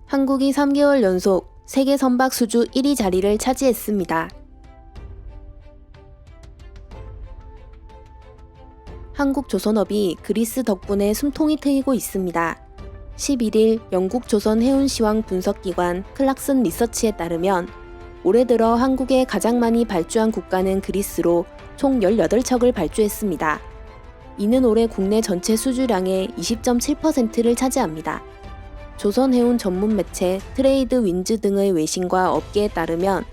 한국이 3개월 연속 세계 선박 수주 1위 자리를 차지했습니다. 한국조선업이 그리스 덕분에 숨통이 트이고 있습니다. 11일 영국 조선 해운시황 분석기관 클락슨 리서치에 따르면 올해 들어 한국에 가장 많이 발주한 국가는 그리스로 총 18척을 발주했습니다. 이는 올해 국내 전체 수주량의 20.7%를 차지합니다. 조선해운 전문 매체 트레이드 윈즈 등의 외신과 업계에 따르면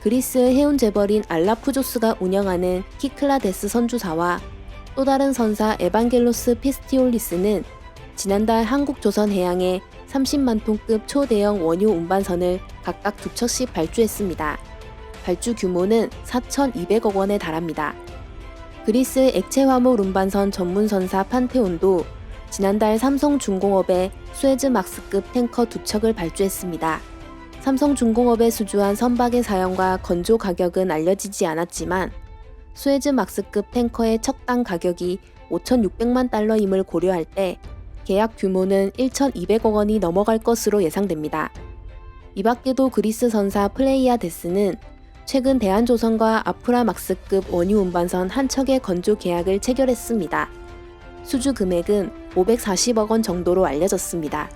그리스 해운 재벌인 알라푸조스가 운영하는 키클라데스 선주사와 또 다른 선사 에반겔로스 피스티올리스는 지난달 한국조선해양에 30만 톤급 초대형 원유 운반선을 각각 2척씩 발주했습니다. 발주 규모는 4,200억 원에 달합니다. 그리스 액체화물 운반선 전문선사 판테온도 지난달 삼성중공업에 수에즈막스급 탱커 2척을 발주했습니다. 삼성중공업에 수주한 선박의 사용과 건조 가격은 알려지지 않았지만 수에즈막스급 탱커의 척당 가격이 5,600만 달러임을 고려할 때 계약 규모는 1,200억 원이 넘어갈 것으로 예상됩니다. 이 밖에도 그리스 선사 플레이아데스는 최근 대한조선과 아프라막스급 원유 운반선 한 척의 건조 계약을 체결했습니다. 수주 금액은 540억 원 정도로 알려졌습니다.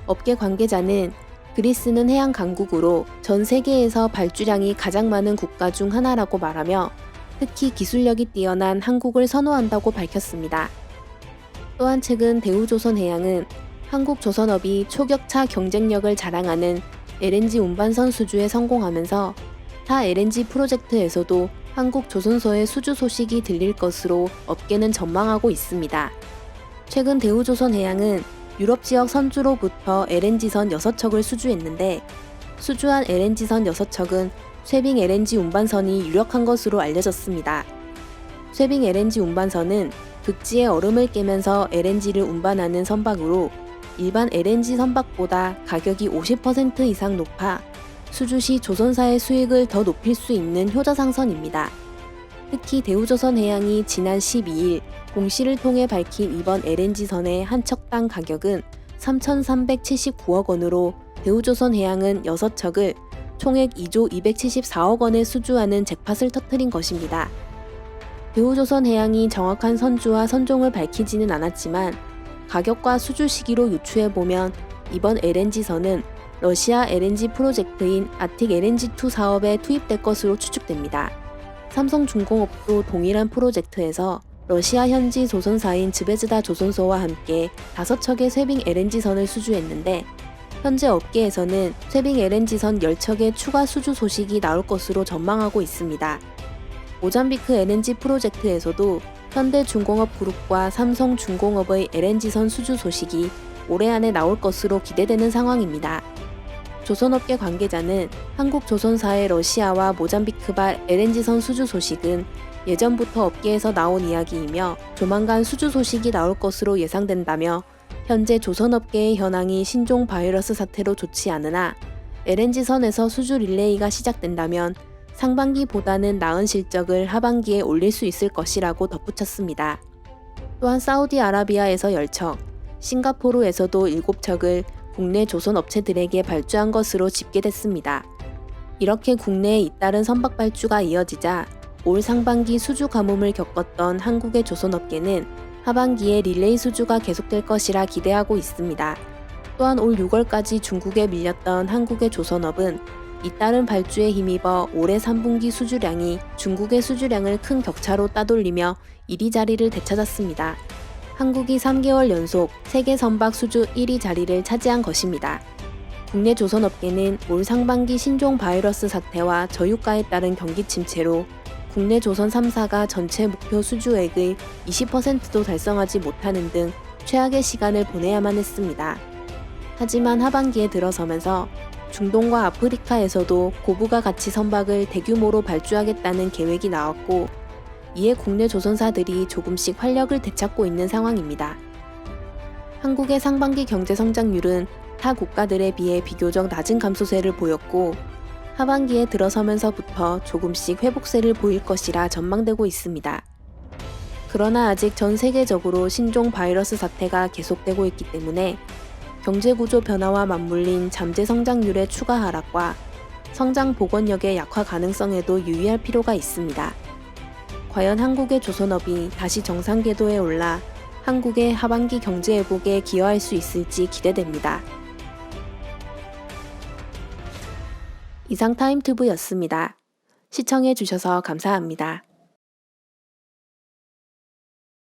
업계 관계자는 그리스는 해양 강국으로 전 세계에서 발주량이 가장 많은 국가 중 하나라고 말하며 특히 기술력이 뛰어난 한국을 선호한다고 밝혔습니다. 또한 최근 대우조선해양은 한국조선업이 초격차 경쟁력을 자랑하는 LNG 운반선 수주에 성공하면서 타 LNG 프로젝트에서도 한국조선소의 수주 소식이 들릴 것으로 업계는 전망하고 있습니다. 최근 대우조선해양은 유럽 지역 선주로부터 LNG선 6척을 수주했는데 수주한 LNG선 6척은 쇠빙 LNG 운반선이 유력한 것으로 알려졌습니다. 쇠빙 LNG 운반선은 극지의 얼음을 깨면서 LNG를 운반하는 선박으로 일반 LNG 선박보다 가격이 50% 이상 높아 수주 시 조선사의 수익을 더 높일 수 있는 효자상선입니다. 특히 대우조선해양이 지난 12일 공시를 통해 밝힌 이번 LNG선의 한 척당 가격은 3,379억 원으로 대우조선해양은 6척을 총액 2조 274억 원에 수주하는 잭팟을 터뜨린 것입니다. 대우조선해양이 정확한 선주와 선종을 밝히지는 않았지만 가격과 수주 시기로 유추해보면 이번 LNG선은 러시아 LNG 프로젝트인 아틱 LNG2 사업에 투입될 것으로 추측됩니다. 삼성중공업도 동일한 프로젝트에서 러시아 현지 조선사인 즈베즈다 조선소와 함께 5척의 쇠빙 LNG선을 수주했는데 현재 업계에서는 쇠빙 LNG선 10척의 추가 수주 소식이 나올 것으로 전망하고 있습니다. 모잠비크 LNG 프로젝트에서도 현대중공업 그룹과 삼성중공업의 LNG선 수주 소식이 올해 안에 나올 것으로 기대되는 상황입니다. 조선업계 관계자는 한국조선사의 러시아와 모잠비크발 LNG선 수주 소식은 예전부터 업계에서 나온 이야기이며 조만간 수주 소식이 나올 것으로 예상된다며 현재 조선업계의 현황이 신종 바이러스 사태로 좋지 않으나 LNG선에서 수주 릴레이가 시작된다면 상반기보다는 나은 실적을 하반기에 올릴 수 있을 것이라고 덧붙였습니다. 또한 사우디아라비아에서 10척, 싱가포르에서도 7척을 국내 조선 업체들에게 발주한 것으로 집계됐습니다. 이렇게 국내에 잇따른 선박 발주가 이어지자 올 상반기 수주 가뭄을 겪었던 한국의 조선업계는 하반기에 릴레이 수주가 계속될 것이라 기대하고 있습니다. 또한 올 6월까지 중국에 밀렸던 한국의 조선업은 잇따른 발주에 힘입어 올해 3분기 수주량이 중국의 수주량을 큰 격차로 따돌리며 1위 자리를 되찾았습니다. 한국이 3개월 연속 세계 선박 수주 1위 자리를 차지한 것입니다. 국내 조선업계는 올 상반기 신종 바이러스 사태와 저유가에 따른 경기 침체로 국내 조선 3사가 전체 목표 수주액의 20%도 달성하지 못하는 등 최악의 시간을 보내야만 했습니다. 하지만 하반기에 들어서면서 중동과 아프리카에서도 고부가 가치 선박을 대규모로 발주하겠다는 계획이 나왔고 이에 국내 조선사들이 조금씩 활력을 되찾고 있는 상황입니다. 한국의 상반기 경제 성장률은 타 국가들에 비해 비교적 낮은 감소세를 보였고 하반기에 들어서면서부터 조금씩 회복세를 보일 것이라 전망되고 있습니다. 그러나 아직 전 세계적으로 신종 바이러스 사태가 계속되고 있기 때문에 경제구조 변화와 맞물린 잠재 성장률의 추가 하락과 성장 복원력의 약화 가능성에도 유의할 필요가 있습니다. 과연 한국의 조선업이 다시 정상 궤도에 올라 한국의 하반기 경제 회복에 기여할 수 있을지 기대됩니다. 이상 타임투브였습니다. 시청해 주셔서 감사합니다.